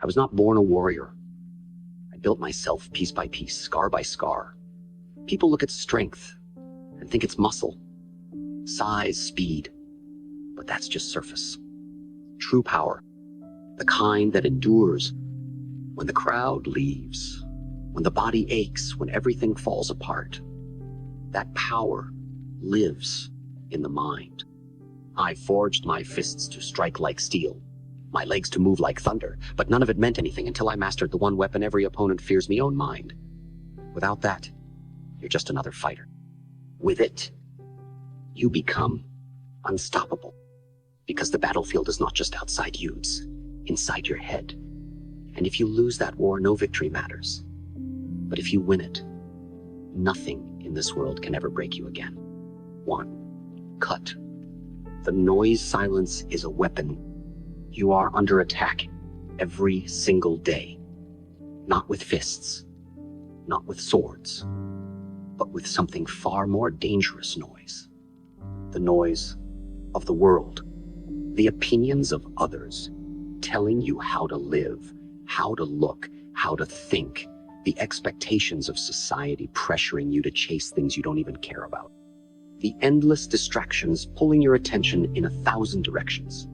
was not born a warrior. I built myself piece by piece, scar by scar. People look at strength and think it's muscle, size, speed, but that's just surface. True power, the kind that endures when the crowd leaves, when the body aches, when everything falls apart. That power lives in the mind. I forged my fists to strike like steel, my legs to move like thunder, but none of it meant anything until I mastered the one weapon every opponent fears, my own mind. Without that, you're just another fighter. With it, you become unstoppable, because the battlefield is not just outside you, it's inside your head. And if you lose that war, no victory matters. But if you win it, nothing in this world can ever break you again. 1. Cut. The noise silence is a weapon. You are under attack every single day. Not with fists, not with swords, but with something far more dangerous noise. The noise of the world. The opinions of others telling you how to live, how to look, how to think. The expectations of society pressuring you to chase things you don't even care about. The endless distractions pulling your attention in 1,000 directions.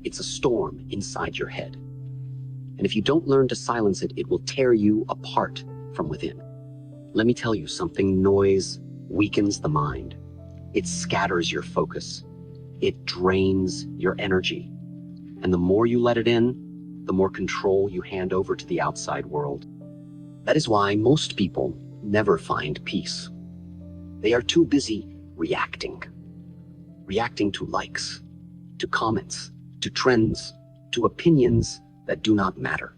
It's a storm inside your head. And if you don't learn to silence it, it will tear you apart from within. Let me tell you something, noise weakens the mind. It scatters your focus. It drains your energy. And the more you let it in, the more control you hand over to the outside world. That is why most people never find peace. They are too busy reacting. Reacting to likes, to comments, to trends, to opinions that do not matter.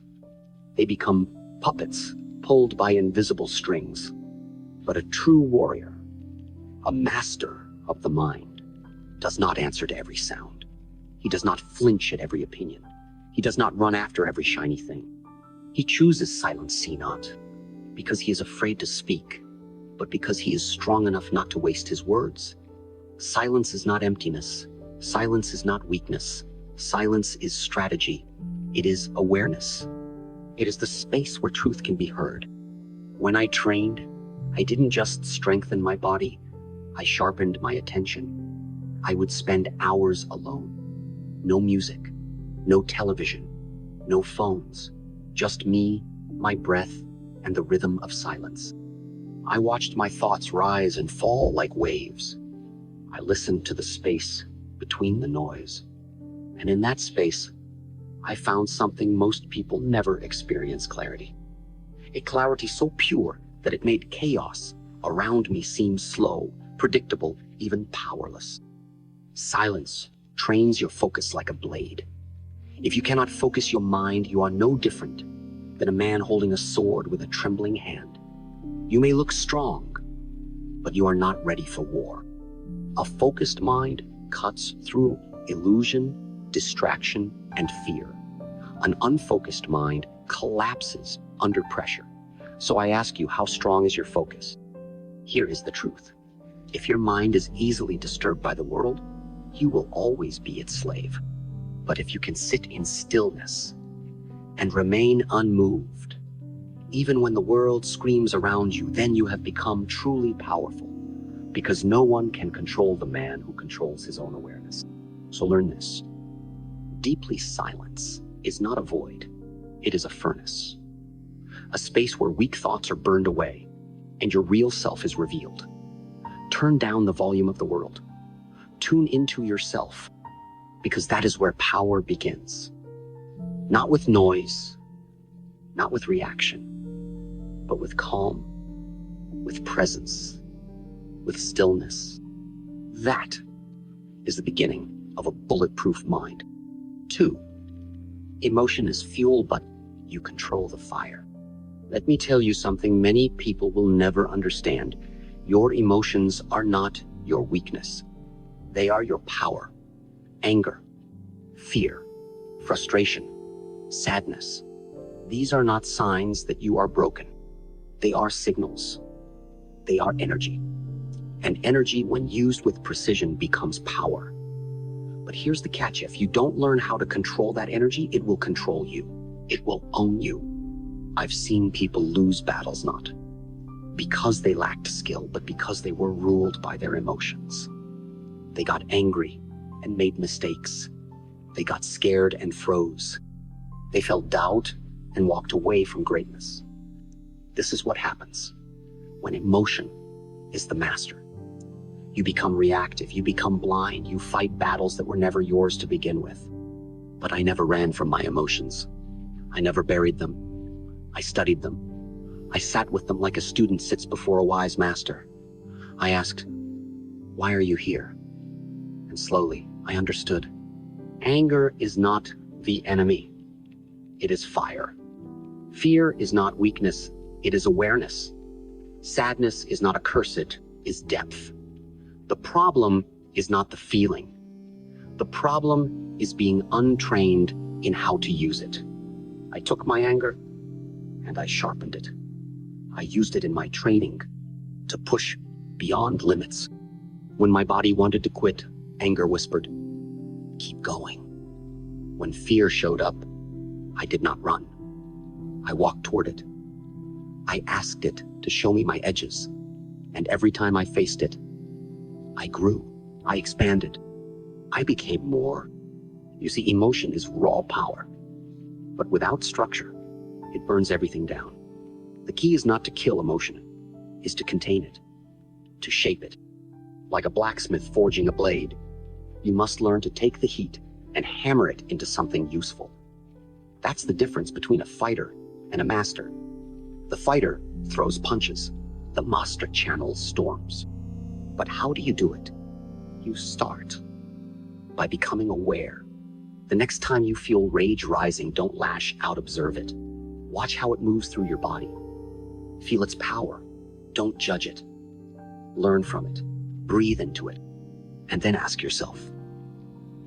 They become puppets pulled by invisible strings. But a true warrior, a master of the mind, does not answer to every sound. He does not flinch at every opinion. He does not run after every shiny thing. He chooses silence, see not, because he is afraid to speak, but because he is strong enough not to waste his words. Silence is not emptiness. Silence is not weakness. Silence is strategy. It is awareness. It is the space where truth can be heard. When I trained, I didn't just strengthen my body, I sharpened my attention. I would spend hours alone. No music, no television, no phones, just me, my breath, and the rhythm of silence. I watched my thoughts rise and fall like waves. I listened to the space between the noise. And in that space, I found something most people never experience: clarity. A clarity so pure that it made chaos around me seem slow, predictable, even powerless. Silence trains your focus like a blade. If you cannot focus your mind, you are no different than a man holding a sword with a trembling hand. You may look strong, but you are not ready for war. A focused mind cuts through illusion, distraction, and fear. An unfocused mind collapses under pressure. So I ask you, how strong is your focus? Here is the truth. If your mind is easily disturbed by the world, you will always be its slave. But if you can sit in stillness and remain unmoved, even when the world screams around you, then you have become truly powerful, because no one can control the man who controls his own awareness. So learn this. Deeply silence is not a void. It is a furnace. A space where weak thoughts are burned away and your real self is revealed. Turn down the volume of the world. Tune into yourself, because that is where power begins. Not with noise, not with reaction, but with calm, with presence, with stillness. That is the beginning of a bulletproof mind. 2, emotion is fuel, but you control the fire. Let me tell you something many people will never understand. Your emotions are not your weakness. They are your power. Anger, fear, frustration, sadness. These are not signs that you are broken. They are signals. They are energy. And energy, when used with precision, becomes power. But here's the catch. If you don't learn how to control that energy, it will control you. It will own you. I've seen people lose battles not because they lacked skill, but because they were ruled by their emotions. They got angry and made mistakes. They got scared and froze. They felt doubt and walked away from greatness. This is what happens when emotion is the master. You become reactive, you become blind, you fight battles that were never yours to begin with. But I never ran from my emotions. I never buried them. I studied them. I sat with them like a student sits before a wise master. I asked, "Why are you here?" And slowly I understood. Anger is not the enemy. It is fire. Fear is not weakness. It is awareness. Sadness is not a curse. It is depth. The problem is not the feeling. The problem is being untrained in how to use it. I took my anger and I sharpened it. I used it in my training to push beyond limits. When my body wanted to quit, anger whispered, "Keep going." When fear showed up, I did not run. I walked toward it. I asked it to show me my edges. And every time I faced it, I grew. I expanded. I became more. You see, emotion is raw power. But without structure, it burns everything down. The key is not to kill emotion, is to contain it, to shape it. Like a blacksmith forging a blade, you must learn to take the heat and hammer it into something useful. That's the difference between a fighter and a master. The fighter throws punches. The master channels storms. But how do you do it? You start by becoming aware. The next time you feel rage rising, don't lash out, observe it. Watch how it moves through your body. Feel its power. Don't judge it. Learn from it. Breathe into it. And then ask yourself,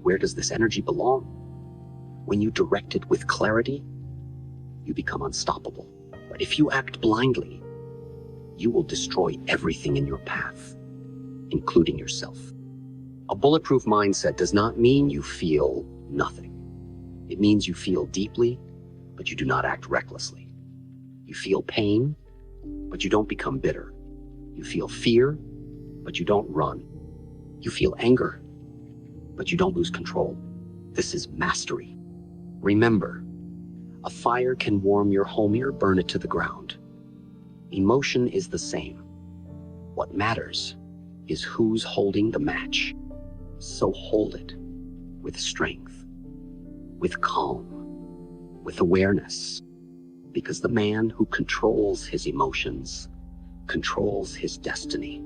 where does this energy belong? When you direct it with clarity, you become unstoppable. But if you act blindly, you will destroy everything in your path, including yourself. A bulletproof mindset does not mean you feel nothing. It means you feel deeply, but you do not act recklessly. You feel pain, but you don't become bitter. You feel fear, but you don't run. You feel anger, but you don't lose control. This is mastery. Remember, a fire can warm your home or burn it to the ground. Emotion is the same. What matters is who's holding the match. So hold it with strength, with calm, with awareness, because the man who controls his emotions controls his destiny.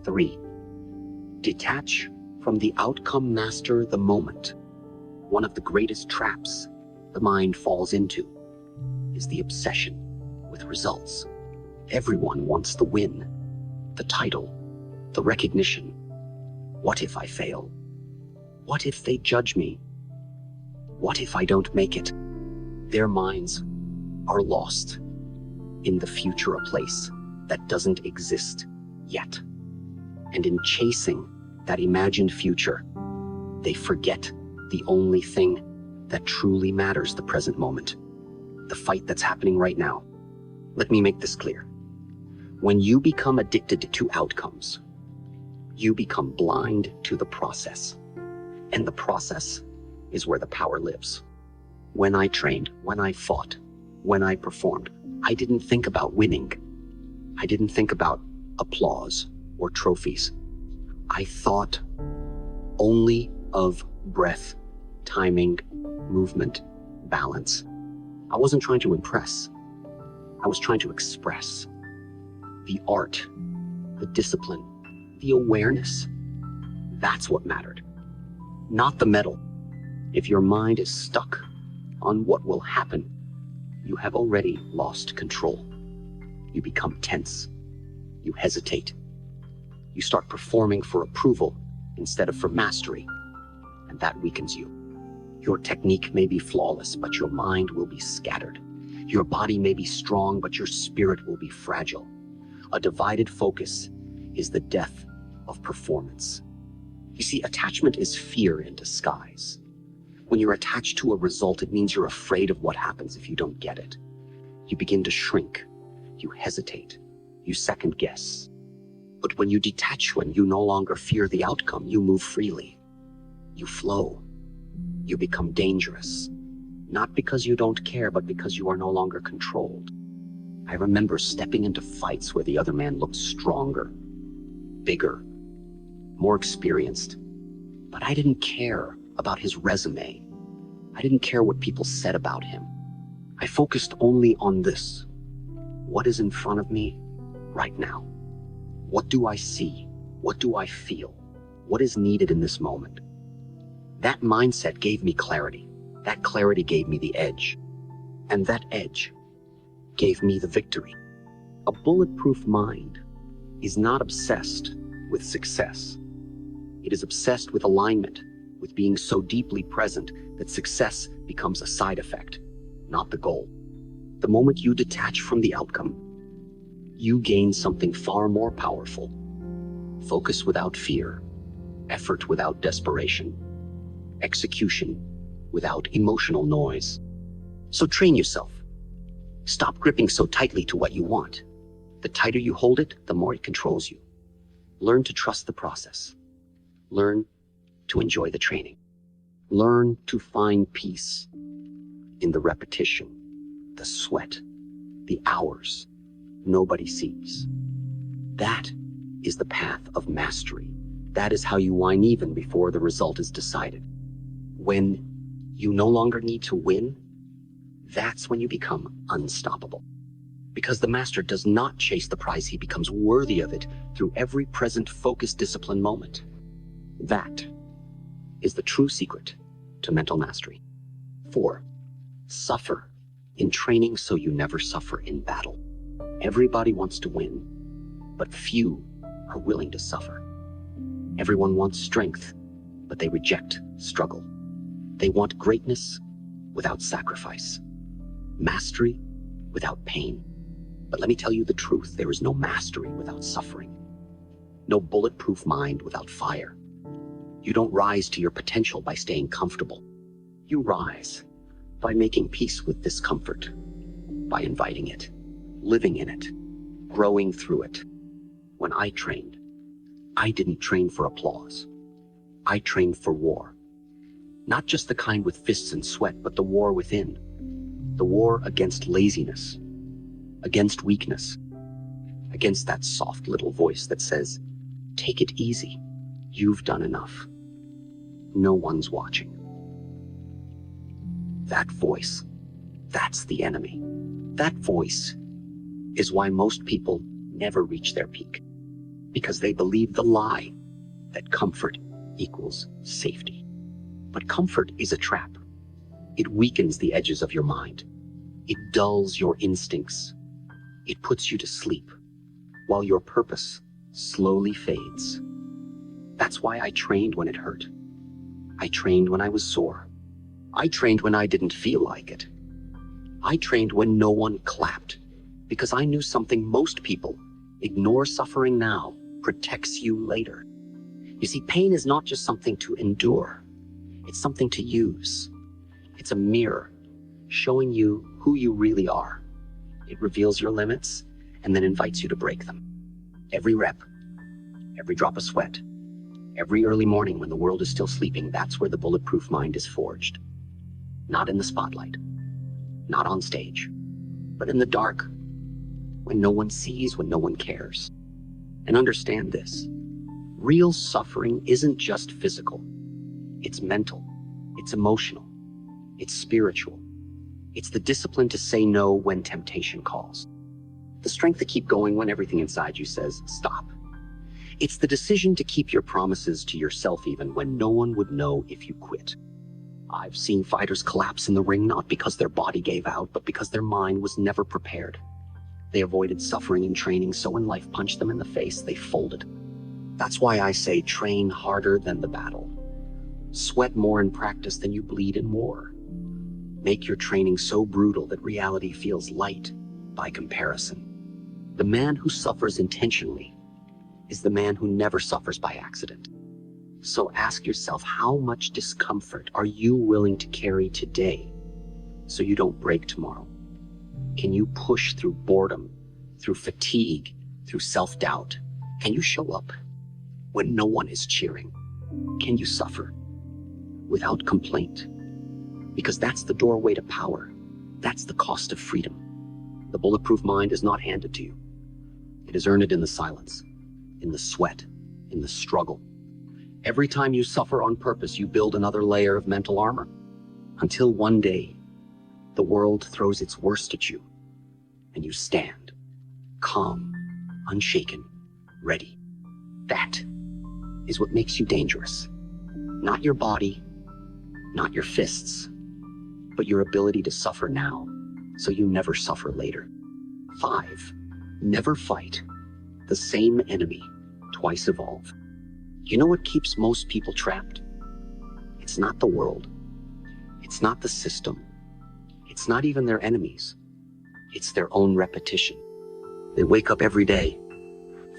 3. Detach from the outcome, master the moment. One of the greatest traps the mind falls into is the obsession with results. Everyone wants the win, the title, the recognition. What if I fail? What if they judge me? What if I don't make it? Their minds are lost in the future, a place that doesn't exist yet. And in chasing that imagined future, they forget the only thing that truly matters, the present moment, the fight that's happening right now. Let me make this clear. When you become addicted to outcomes, you become blind to the process. And the process is where the power lives. When I trained, when I fought, when I performed, I didn't think about winning. I didn't think about applause or trophies. I thought only of breath, timing, movement, balance. I wasn't trying to impress. I was trying to express. The art, the discipline, the awareness. That's what mattered. Not the medal. If your mind is stuck on what will happen, you have already lost control. You become tense. You hesitate. You start performing for approval instead of for mastery, and that weakens you. Your technique may be flawless, but your mind will be scattered. Your body may be strong, but your spirit will be fragile. A divided focus is the death of performance. You see, attachment is fear in disguise. When you're attached to a result, it means you're afraid of what happens if you don't get it. You begin to shrink. You hesitate. You second guess. But when you detach, when you no longer fear the outcome, you move freely. You flow. You become dangerous. Not because you don't care, but because you are no longer controlled. I remember stepping into fights where the other man looked stronger, bigger, more experienced. But I didn't care about his resume. I didn't care what people said about him. I focused only on this. What is in front of me right now? What do I see? What do I feel? What is needed in this moment? That mindset gave me clarity. That clarity gave me the edge. And that edge gave me the victory. A bulletproof mind is not obsessed with success. It is obsessed with alignment, with being so deeply present that success becomes a side effect, not the goal. The moment you detach from the outcome, you gain something far more powerful. Focus without fear, effort without desperation, execution without emotional noise. So train yourself. Stop gripping so tightly to what you want. The tighter you hold it, the more it controls you. Learn to trust the process. Learn to enjoy the training. Learn to find peace in the repetition, the sweat, the hours nobody sees. That is the path of mastery. That is how you whine even before the result is decided. When you no longer need to win, that's when you become unstoppable. Because the master does not chase the prize, he becomes worthy of it through every present focused discipline moment. That is the true secret to mental mastery. 4. Suffer in training so you never suffer in battle. Everybody wants to win, but few are willing to suffer. Everyone wants strength, but they reject struggle. They want greatness without sacrifice, mastery without pain. But let me tell you the truth, there is no mastery without suffering, no bulletproof mind without fire. You don't rise to your potential by staying comfortable. You rise by making peace with discomfort, by inviting it, living in it, growing through it. When I trained, I didn't train for applause. I trained for war. Not just the kind with fists and sweat, but the war within. The war against laziness, against weakness, against that soft little voice that says, take it easy, you've done enough. No one's watching. That voice, that's the enemy. That voice is why most people never reach their peak, because they believe the lie that comfort equals safety. But comfort is a trap. It weakens the edges of your mind. It dulls your instincts. It puts you to sleep, while your purpose slowly fades. That's why I trained when it hurt. I trained when I was sore. I trained when I didn't feel like it. I trained when no one clapped, because I knew something most people ignore. Suffering now protects you later. You see, pain is not just something to endure. It's something to use. It's a mirror showing you who you really are. It reveals your limits and then invites you to break them. Every rep, every drop of sweat, every early morning when the world is still sleeping, that's where the bulletproof mind is forged. Not in the spotlight, not on stage, but in the dark, when no one sees, when no one cares. And understand this, real suffering isn't just physical. It's mental, it's emotional, it's spiritual. It's the discipline to say no when temptation calls. The strength to keep going when everything inside you says, stop. It's the decision to keep your promises to yourself even when no one would know if you quit. I've seen fighters collapse in the ring not because their body gave out, but because their mind was never prepared. They avoided suffering in training, so when life punched them in the face, they folded. That's why I say train harder than the battle. Sweat more in practice than you bleed in war. Make your training so brutal that reality feels light by comparison. The man who suffers intentionally is the man who never suffers by accident. So ask yourself, how much discomfort are you willing to carry today so you don't break tomorrow? Can you push through boredom, through fatigue, through self-doubt? Can you show up when no one is cheering? Can you suffer without complaint? Because that's the doorway to power. That's the cost of freedom. The bulletproof mind is not handed to you. It is earned in the silence, in the sweat, in the struggle. Every time you suffer on purpose, you build another layer of mental armor, until one day the world throws its worst at you and you stand calm, unshaken, ready. That is what makes you dangerous. Not your body, not your fists, but your ability to suffer now so you never suffer later. 5. Never fight the same enemy twice. Evolve. You know what keeps most people trapped? It's not the world. It's not the system. It's not even their enemies. It's their own repetition. They wake up every day,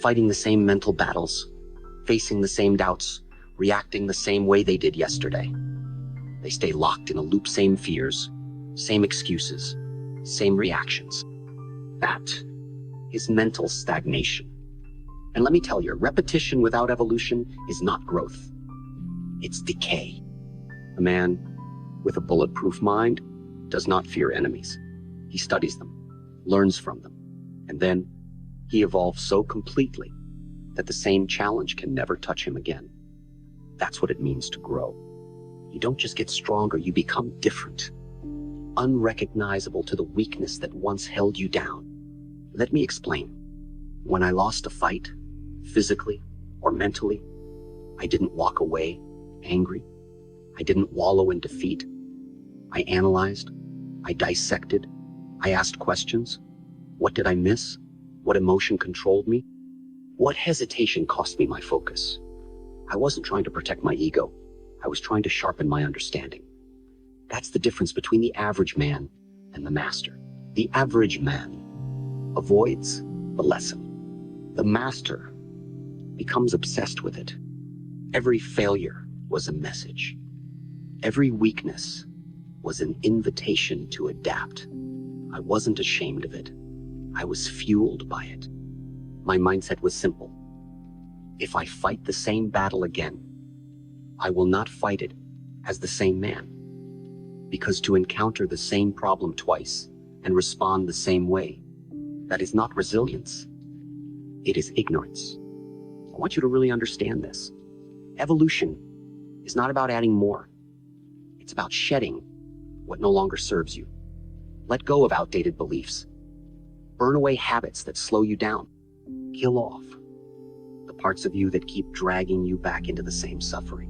fighting the same mental battles, facing the same doubts, reacting the same way they did yesterday. They stay locked in a loop, same fears, same excuses, same reactions. That is mental stagnation. And let me tell you, repetition without evolution is not growth. It's decay. A man with a bulletproof mind does not fear enemies. He studies them, learns from them, and then he evolves so completely that the same challenge can never touch him again. That's what it means to grow. You don't just get stronger, you become different, unrecognizable to the weakness that once held you down. Let me explain. When I lost a fight, physically or mentally, I didn't walk away angry. I didn't wallow in defeat. I analyzed. I dissected. I asked questions. What did I miss? What emotion controlled me? What hesitation cost me my focus? I wasn't trying to protect my ego. I was trying to sharpen my understanding. That's the difference between the average man and the master. The average man avoids the lesson. The master becomes obsessed with it. Every failure was a message. Every weakness was an invitation to adapt. I wasn't ashamed of it. I was fueled by it. My mindset was simple. If I fight the same battle again, I will not fight it as the same man. Because to encounter the same problem twice and respond the same way, that is not resilience. It is ignorance. I want you to really understand this. Evolution is not about adding more. It's about shedding what no longer serves you. Let go of outdated beliefs. Burn away habits that slow you down. Kill off the parts of you that keep dragging you back into the same suffering.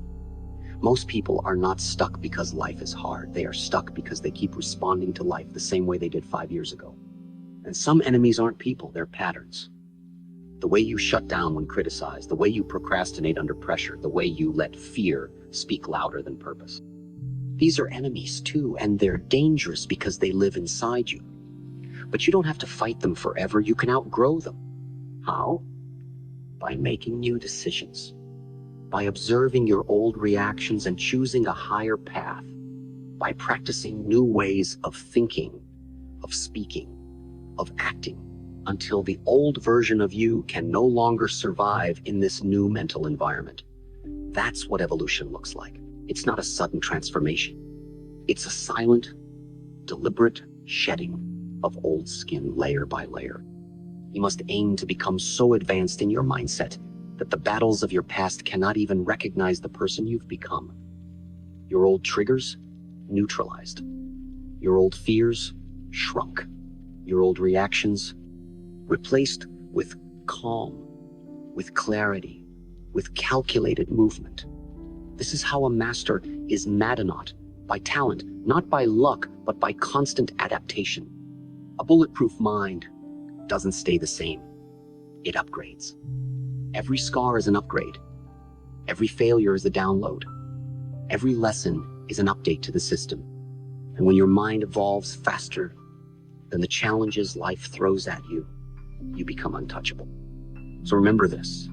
Most people are not stuck because life is hard. They are stuck because they keep responding to life the same way they did 5 years ago. And some enemies aren't people, they're patterns. The way you shut down when criticized, the way you procrastinate under pressure, the way you let fear speak louder than purpose. These are enemies too, and they're dangerous because they live inside you. But you don't have to fight them forever. You can outgrow them. How? By making new decisions. By observing your old reactions and choosing a higher path. By practicing new ways of thinking, of speaking, of acting, until the old version of you can no longer survive in this new mental environment. That's what evolution looks like. It's not a sudden transformation. It's a silent, deliberate shedding of old skin layer by layer. You must aim to become so advanced in your mindset that the battles of your past cannot even recognize the person you've become. Your old triggers, neutralized. Your old fears, shrunk. Your old reactions, replaced with calm, with clarity, with calculated movement. This is how a master is not by talent, not by luck, but by constant adaptation. A bulletproof mind doesn't stay the same. It upgrades. Every scar is an upgrade. Every failure is a download. Every lesson is an update to the system. And when your mind evolves faster than the challenges life throws at you, you become untouchable. So remember this.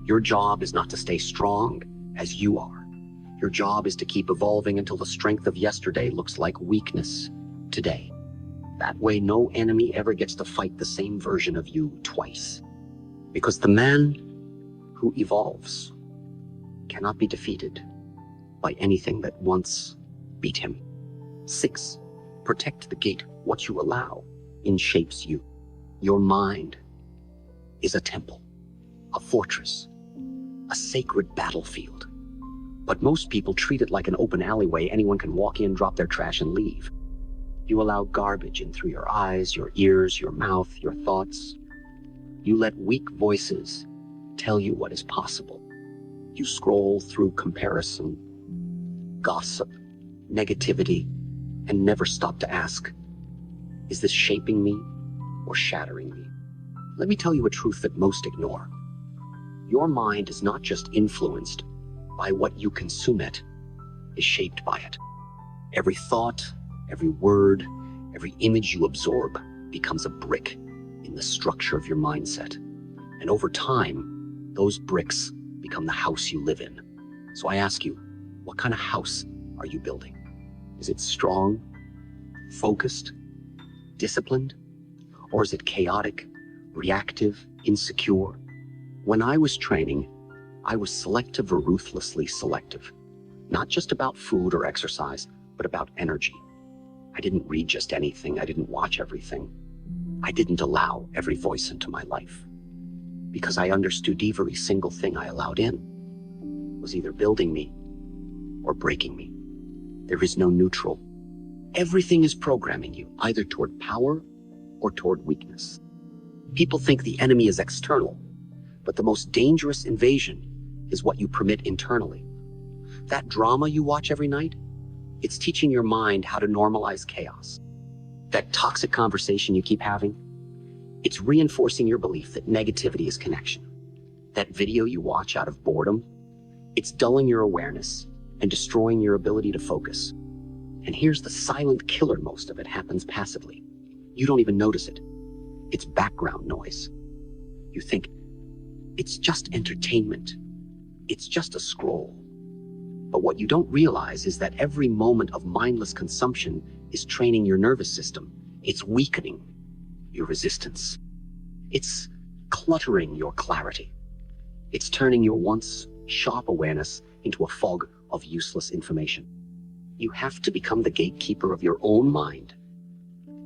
Your job is not to stay strong as you are. Your job is to keep evolving until the strength of yesterday looks like weakness today. That way, no enemy ever gets to fight the same version of you twice. Because the man who evolves cannot be defeated by anything that once beat him. 6. Protect the gate. What you allow shapes you. Your mind is a temple, a fortress, a sacred battlefield. But most people treat it like an open alleyway anyone can walk in, drop their trash, and leave. You allow garbage in through your eyes, your ears, your mouth, your thoughts. You let weak voices tell you what is possible. You scroll through comparison, gossip, negativity, and never stop to ask, is this shaping me or shattering me? Let me tell you a truth that most ignore. Your mind is not just influenced by what you consume, it is shaped by it. Every thought, every word, every image you absorb becomes a brick in the structure of your mindset. And over time, those bricks become the house you live in. So I ask you, what kind of house are you building? Is it strong, focused, disciplined? Or is it chaotic, reactive, insecure? When I was training, I was selective or ruthlessly selective. Not just about food or exercise, but about energy. I didn't read just anything. I didn't watch everything. I didn't allow every voice into my life. Because I understood every single thing I allowed in was either building me or breaking me. There is no neutral. Everything is programming you, either toward power or toward weakness. People think the enemy is external, but the most dangerous invasion is what you permit internally. That drama you watch every night, it's teaching your mind how to normalize chaos. That toxic conversation you keep having, it's reinforcing your belief that negativity is connection. That video you watch out of boredom, it's dulling your awareness and destroying your ability to focus. And here's the silent killer: most of it happens passively. You don't even notice it. It's background noise. You think, it's just entertainment. It's just a scroll. But what you don't realize is that every moment of mindless consumption is training your nervous system. It's weakening your resistance. It's cluttering your clarity. It's turning your once sharp awareness into a fog of useless information. You have to become the gatekeeper of your own mind.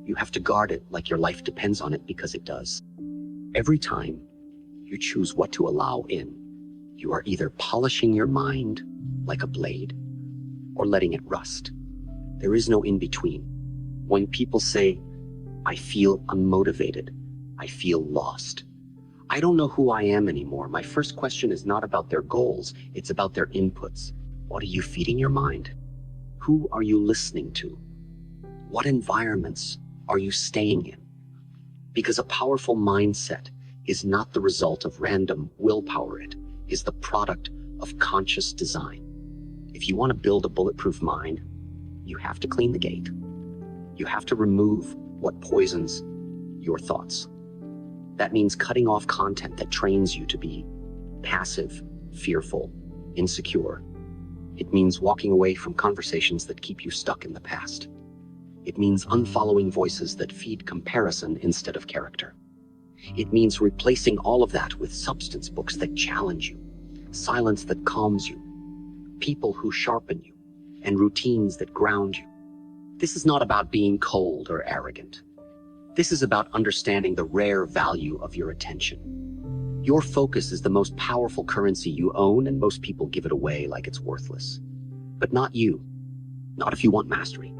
You have to guard it like your life depends on it, because it does. Every time you choose what to allow in, you are either polishing your mind like a blade or letting it rust. There is no in between. When people say, I feel unmotivated, I feel lost, I don't know who I am anymore, my first question is not about their goals, it's about their inputs. What are you feeding your mind? Who are you listening to? What environments are you staying in? Because a powerful mindset is not the result of random willpower. It is the product of conscious design. If you want to build a bulletproof mind, you have to clean the gate. You have to remove what poisons your thoughts. That means cutting off content that trains you to be passive, fearful, insecure. It means walking away from conversations that keep you stuck in the past. It means unfollowing voices that feed comparison instead of character. It means replacing all of that with substance books that challenge you, silence that calms you, people who sharpen you, and routines that ground you. This is not about being cold or arrogant. This is about understanding the rare value of your attention. Your focus is the most powerful currency you own, and most people give it away like it's worthless. But not you. Not if you want mastery.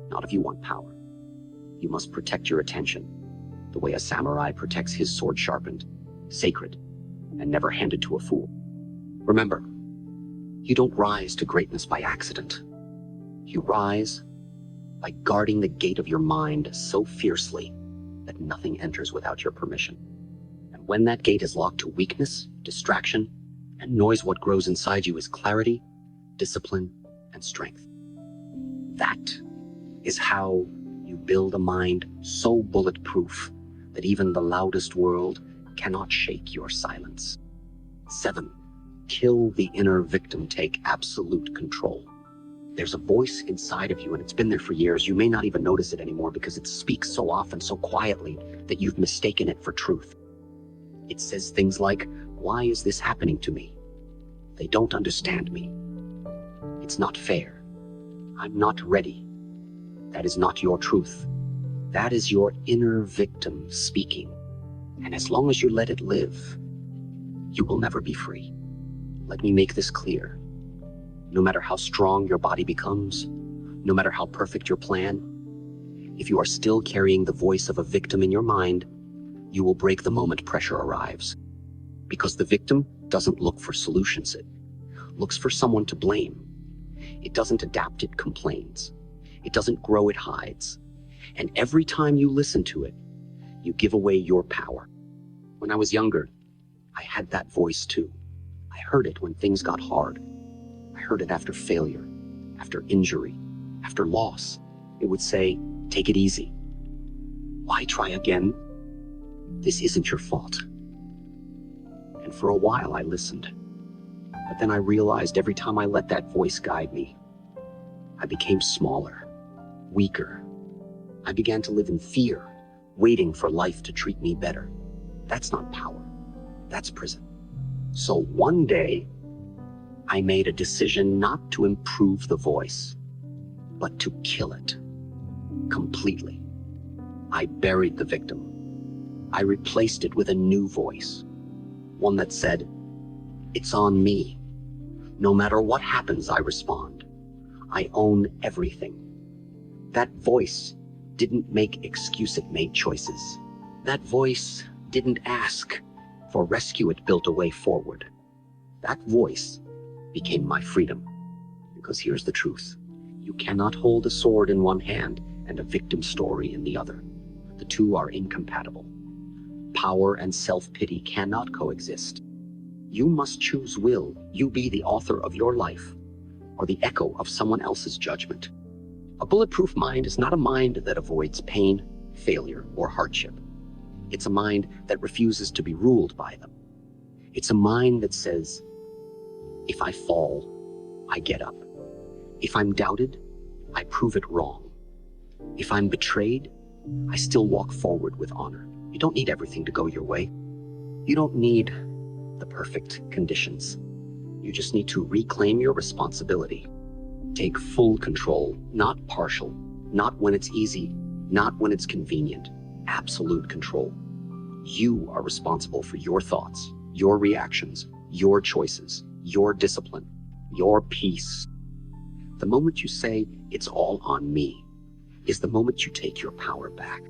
Not if you want power. You must protect your attention the way a samurai protects his sword, sharpened, sacred, and never handed to a fool. Remember, you don't rise to greatness by accident. You rise by guarding the gate of your mind so fiercely that nothing enters without your permission. And when that gate is locked to weakness, distraction, and noise, what grows inside you is clarity, discipline, and strength. That is how you build a mind so bulletproof that even the loudest world cannot shake your silence. 7. Kill the inner victim, take absolute control. There's a voice inside of you, and it's been there for years. You may not even notice it anymore because it speaks so often, so quietly, that you've mistaken it for truth. It says things like, "Why is this happening to me? They don't understand me. It's not fair. I'm not ready." That is not your truth. That is your inner victim speaking. And as long as you let it live, you will never be free. Let me make this clear. No matter how strong your body becomes, no matter how perfect your plan, if you are still carrying the voice of a victim in your mind, you will break the moment pressure arrives. Because the victim doesn't look for solutions, it looks for someone to blame. It doesn't adapt, it complains. It doesn't grow, it hides. And every time you listen to it, you give away your power. When I was younger, I had that voice too. I heard it when things got hard. I heard it after failure, after injury, after loss. It would say, "Take it easy. Why try again? This isn't your fault." And for a while I listened. But then I realized every time I let that voice guide me, I became smaller, weaker. I began to live in fear, waiting for life to treat me better. That's not power. That's prison. So one day, I made a decision not to improve the voice, but to kill it completely. I buried the victim. I replaced it with a new voice, one that said, "It's on me. No matter what happens, I respond. I own everything." That voice didn't make excuses, it made choices. That voice didn't ask for rescue, it built a way forward. That voice became my freedom. Because here's the truth. You cannot hold a sword in one hand and a victim story in the other. The two are incompatible. Power and self-pity cannot coexist. You must choose will you be the author of your life or the echo of someone else's judgment. A bulletproof mind is not a mind that avoids pain, failure, or hardship. It's a mind that refuses to be ruled by them. It's a mind that says, "If I fall, I get up. If I'm doubted, I prove it wrong. If I'm betrayed, I still walk forward with honor." You don't need everything to go your way. You don't need the perfect conditions. You just need to reclaim your responsibility. Take full control, not partial, not when it's easy, not when it's convenient. Absolute control. You are responsible for your thoughts, your reactions, your choices, your discipline, your peace. The moment you say, "It's all on me," is the moment you take your power back.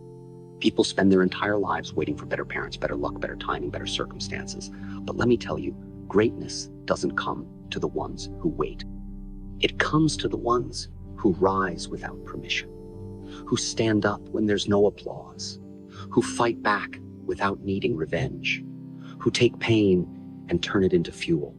People spend their entire lives waiting for better parents, better luck, better timing, better circumstances. But let me tell you, greatness doesn't come to the ones who wait. It comes to the ones who rise without permission, who stand up when there's no applause, who fight back without needing revenge, who take pain and turn it into fuel.